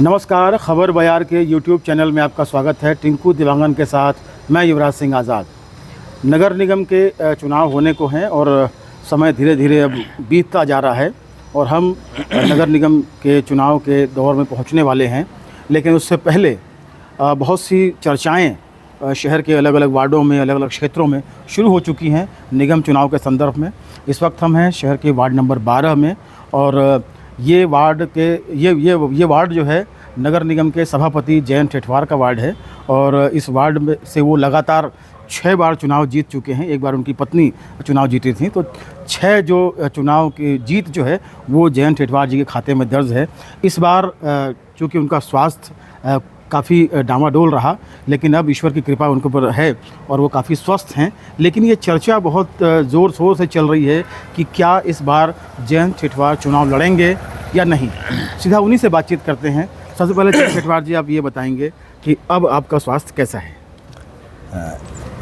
नमस्कार, खबर बयार के यूट्यूब चैनल में आपका स्वागत है। टिंकू दिवांगन के साथ मैं युवराज सिंह आज़ाद। नगर निगम के चुनाव होने को हैं और समय धीरे धीरे अब बीतता जा रहा है और हम नगर निगम के चुनाव के दौर में पहुंचने वाले हैं। लेकिन उससे पहले बहुत सी चर्चाएं शहर के अलग अलग वार्डों में, अलग अलग क्षेत्रों में शुरू हो चुकी हैं निगम चुनाव के संदर्भ में। इस वक्त हम हैं शहर के वार्ड नंबर 12 में और ये वार्ड के ये वार्ड जो है नगर निगम के सभापति जयंत ठेठवार का वार्ड है और इस वार्ड में से वो लगातार 6 बार चुनाव जीत चुके हैं। एक बार उनकी पत्नी चुनाव जीती थी, तो 6 जो चुनाव की जीत जो है वो जयंत ठेठवार जी के खाते में दर्ज है। इस बार चूँकि उनका स्वास्थ्य काफ़ी डामाडोल रहा, लेकिन अब ईश्वर की कृपा उनके ऊपर है और वो काफ़ी स्वस्थ हैं। लेकिन ये चर्चा बहुत ज़ोर शोर से चल रही है कि क्या इस बार जयंत ठेठवार चुनाव लड़ेंगे या नहीं। सीधा उन्हीं से बातचीत करते हैं। सबसे पहले जयंत ठेठवार जी, आप ये बताएंगे कि अब आपका स्वास्थ्य कैसा है?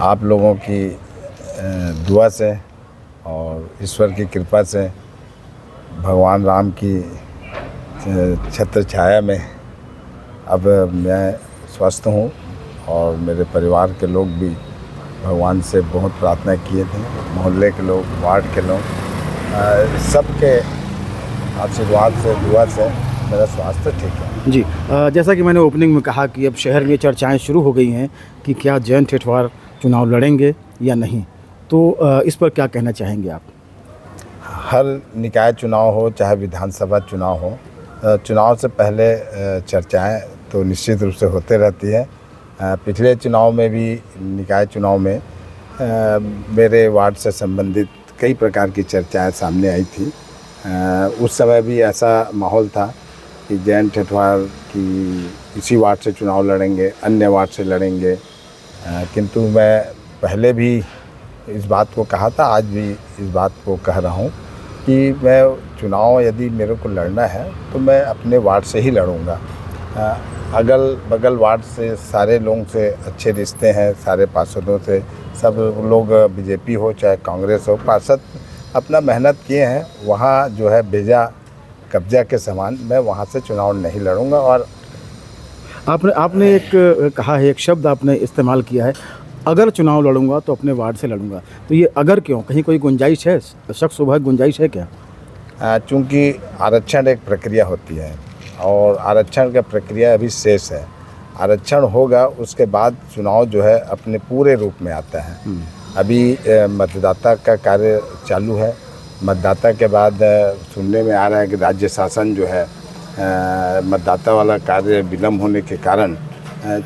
आप लोगों की दुआ से और ईश्वर की कृपा से, भगवान राम की छत्र छाया में अब मैं स्वस्थ हूँ और मेरे परिवार के लोग भी भगवान से बहुत प्रार्थना किए थे। मोहल्ले के लोग, वार्ड के लोग, सबके आशीर्वाद से, दुआ से मेरा स्वास्थ्य ठीक है जी। जैसा कि मैंने ओपनिंग में कहा कि अब शहर में चर्चाएं शुरू हो गई हैं कि क्या जयंत ठेठवार चुनाव लड़ेंगे या नहीं, तो इस पर क्या कहना चाहेंगे आप? हर निकाय चुनाव हो, चाहे विधानसभा चुनाव हो, चुनाव से पहले चर्चाएं तो निश्चित रूप से होते रहती है। पिछले चुनाव में भी, निकाय चुनाव में मेरे वार्ड से संबंधित कई प्रकार की चर्चाएं सामने आई थी। उस समय भी ऐसा माहौल था कि जयंत ठेठवार की इसी वार्ड से चुनाव लड़ेंगे, अन्य वार्ड से लड़ेंगे। किंतु मैं पहले भी इस बात को कहा था, आज भी इस बात को कह रहा हूँ कि मैं चुनाव यदि मेरे को लड़ना है तो मैं अपने वार्ड से ही लड़ूंगा। अगल बगल वार्ड से सारे लोगों से अच्छे रिश्ते हैं, सारे पार्षदों से। सब लोग, बीजेपी हो चाहे कांग्रेस हो, पार्षद अपना मेहनत किए हैं। वहाँ जो है बेजा कब्जा के समान मैं वहाँ से चुनाव नहीं लड़ूंगा। और आपने एक कहा है, एक शब्द आपने इस्तेमाल किया है, अगर चुनाव लड़ूंगा तो अपने वार्ड से लड़ूंगा। तो ये अगर क्यों? कहीं कोई गुंजाइश है, शक शुबह गुंजाइश है क्या? चूँकि आरक्षण एक प्रक्रिया होती है और आरक्षण का प्रक्रिया अभी शेष है। आरक्षण होगा उसके बाद चुनाव जो है अपने पूरे रूप में आता है। अभी मतदाता का कार्य चालू है। मतदाता के बाद सुनने में आ रहा है कि राज्य शासन जो है मतदाता वाला कार्य विलम्ब होने के कारण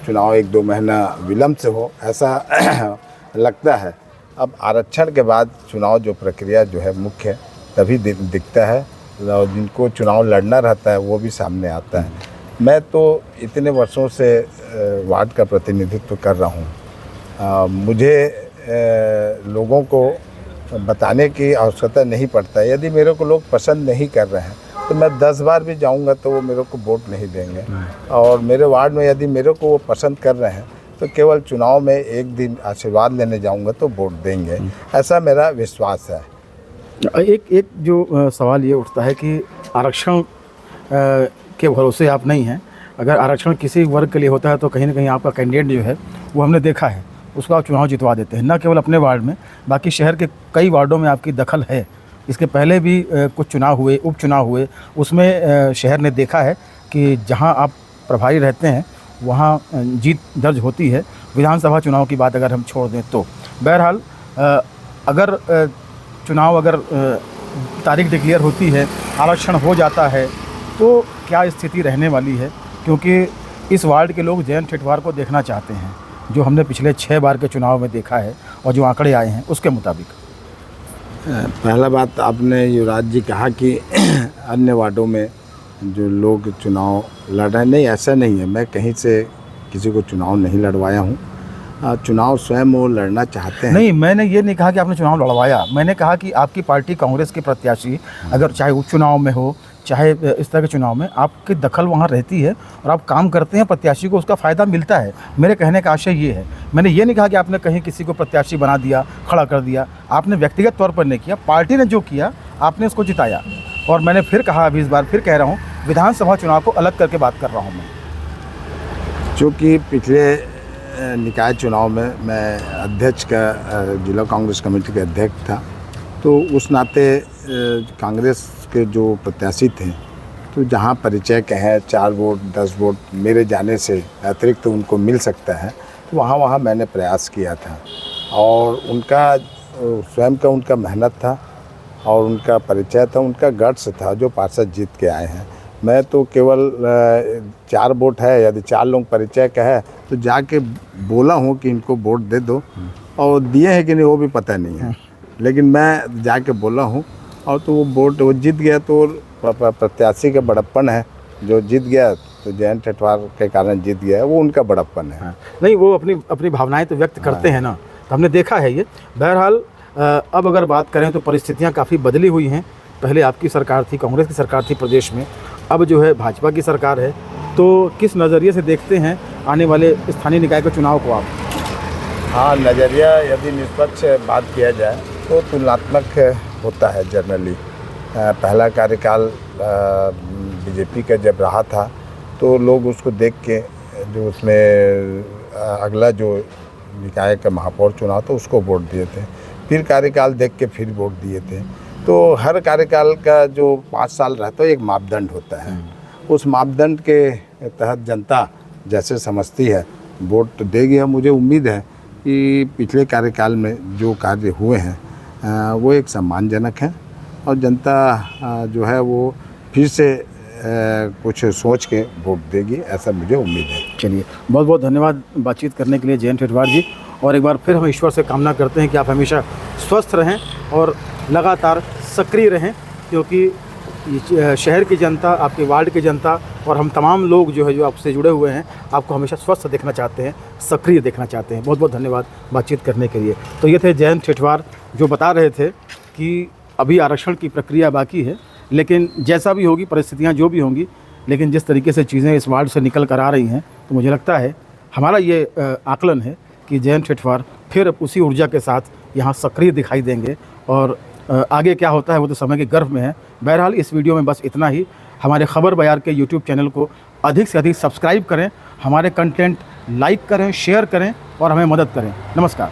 चुनाव 1-2 महीना विलम्ब से हो, ऐसा लगता है। अब आरक्षण के बाद चुनाव जो प्रक्रिया जो है मुख्य तभी दिखता है और जिनको चुनाव लड़ना रहता है वो भी सामने आता है। मैं तो इतने वर्षों से वार्ड का प्रतिनिधित्व कर रहा हूँ। मुझे लोगों को बताने की आवश्यकता नहीं पड़ता है। यदि मेरे को लोग पसंद नहीं कर रहे हैं तो मैं 10 बार भी जाऊंगा तो वो मेरे को वोट नहीं देंगे। और मेरे वार्ड में यदि मेरे को वो पसंद कर रहे हैं तो केवल चुनाव में एक दिन आशीर्वाद लेने जाऊंगा तो वोट देंगे, ऐसा मेरा विश्वास है। एक जो सवाल ये उठता है कि आरक्षण के भरोसे आप नहीं हैं। अगर आरक्षण किसी वर्ग के लिए होता है तो कहीं ना कहीं आपका कैंडिडेट जो है वो हमने देखा है, उसको आप चुनाव जितवा देते हैं, न केवल अपने वार्ड में, बाकी शहर के कई वार्डों में आपकी दखल है। इसके पहले भी कुछ चुनाव हुए, उपचुनाव हुए, उसमें शहर ने देखा है कि जहां आप प्रभारी रहते हैं वहां जीत दर्ज होती है। विधानसभा चुनाव की बात अगर हम छोड़ दें तो बहरहाल अगर चुनाव तारीख डिक्लेयर होती है, आरक्षण हो जाता है, तो क्या स्थिति रहने वाली है? क्योंकि इस वार्ड के लोग जयंत ठेठवार को देखना चाहते हैं, जो हमने पिछले 6 बार के चुनाव में देखा है और जो आंकड़े आए हैं उसके मुताबिक। पहला बात, आपने युवराज जी कहा कि अन्य वार्डों में जो लोग चुनाव लड़ रहे हैं, नहीं, ऐसा नहीं है। मैं कहीं से किसी को चुनाव नहीं लड़वाया हूँ। चुनाव स्वयं वो लड़ना चाहते हैं। नहीं, मैंने ये नहीं कहा कि आपने चुनाव लड़वाया। मैंने कहा कि आपकी पार्टी कांग्रेस के प्रत्याशी अगर चाहे उपचुनाव में हो, चाहे इस तरह के चुनाव में, आपकी दखल वहाँ रहती है और आप काम करते हैं, प्रत्याशी को उसका फ़ायदा मिलता है। मेरे कहने का आशय ये है, मैंने ये नहीं कहा कि आपने कहीं किसी को प्रत्याशी बना दिया, खड़ा कर दिया। आपने व्यक्तिगत तौर पर नहीं किया, पार्टी ने जो किया आपने उसको जिताया। और मैंने फिर कहा, अभी इस बार फिर कह रहा हूँ विधानसभा चुनाव को अलग करके बात कर रहा हूँ मैं। चूँकि पिछले निकाय चुनाव में मैं अध्यक्ष का जिला कांग्रेस कमेटी के अध्यक्ष था, तो उस नाते कांग्रेस के जो प्रत्याशी थे, तो जहाँ परिचय के हैं 4 वोट 10 वोट मेरे जाने से अतिरिक्त तो उनको मिल सकता है, तो वहाँ मैंने प्रयास किया था। और उनका स्वयं का उनका मेहनत था और उनका परिचय था, उनका गट्स था जो पार्षद जीत के आए हैं। मैं तो केवल 4 वोट है, यदि 4 लोग परिचय का है तो जाके बोला हूँ कि इनको वोट दे दो, और दिए हैं कि नहीं वो भी पता नहीं है, लेकिन मैं जाके बोला हूँ और तो वो वोट वो जीत गया। तो प्रत्याशी का बड़प्पन है, जो जीत गया तो जयंत ठेठवार के कारण जीत गया, वो उनका बड़प्पन है। नहीं, वो अपनी भावनाएं तो व्यक्त करते हैं ना, तो हमने देखा है ये। बहरहाल अब अगर बात करें तो परिस्थितियां काफ़ी बदली हुई हैं। पहले आपकी सरकार थी, कांग्रेस की सरकार थी प्रदेश में, अब जो है भाजपा की सरकार है। तो किस नज़रिए से देखते हैं आने वाले स्थानीय निकाय के चुनाव को आप? हाँ, नज़रिया यदि निष्पक्ष बात किया जाए तो तुलनात्मक होता है जनरली। पहला कार्यकाल बीजेपी का जब रहा था तो लोग उसको देख के जो उसमें अगला जो निकाय का महापौर चुनाव था उसको वोट दिए थे, फिर कार्यकाल देख के फिर वोट दिए थे। तो हर कार्यकाल का जो 5 साल रहता है एक मापदंड होता है, उस मापदंड के तहत जनता जैसे समझती है वोट देगी। मुझे उम्मीद है कि पिछले कार्यकाल में जो कार्य हुए हैं वो एक सम्मानजनक हैं और जनता जो है वो फिर से कुछ सोच के वोट देगी, ऐसा मुझे उम्मीद है। चलिए, बहुत बहुत धन्यवाद बातचीत करने के लिए जयंत ठेठवार जी। और एक बार फिर हम ईश्वर से कामना करते हैं कि आप हमेशा स्वस्थ रहें और लगातार सक्रिय रहें, क्योंकि शहर की जनता, आपके वार्ड की जनता और हम तमाम लोग जो है जो आपसे जुड़े हुए हैं, आपको हमेशा स्वस्थ देखना चाहते हैं, सक्रिय देखना चाहते हैं। बहुत बहुत धन्यवाद बातचीत करने के लिए। तो ये थे जयंत ठेठवार जो बता रहे थे कि अभी आरक्षण की प्रक्रिया बाकी है, लेकिन जैसा भी होगी, परिस्थितियाँ जो भी होंगी, लेकिन जिस तरीके से चीज़ें इस वार्ड से निकल कर आ रही हैं, तो मुझे लगता है, हमारा ये आकलन है कि जयंत ठेठवार फिर उसी ऊर्जा के साथ यहाँ सक्रिय दिखाई देंगे। और आगे क्या होता है वो तो समय के गर्भ में है। बहरहाल इस वीडियो में बस इतना ही। हमारे खबर बयार के यूट्यूब चैनल को अधिक से अधिक सब्सक्राइब करें, हमारे कंटेंट लाइक करें, शेयर करें और हमें मदद करें। नमस्कार।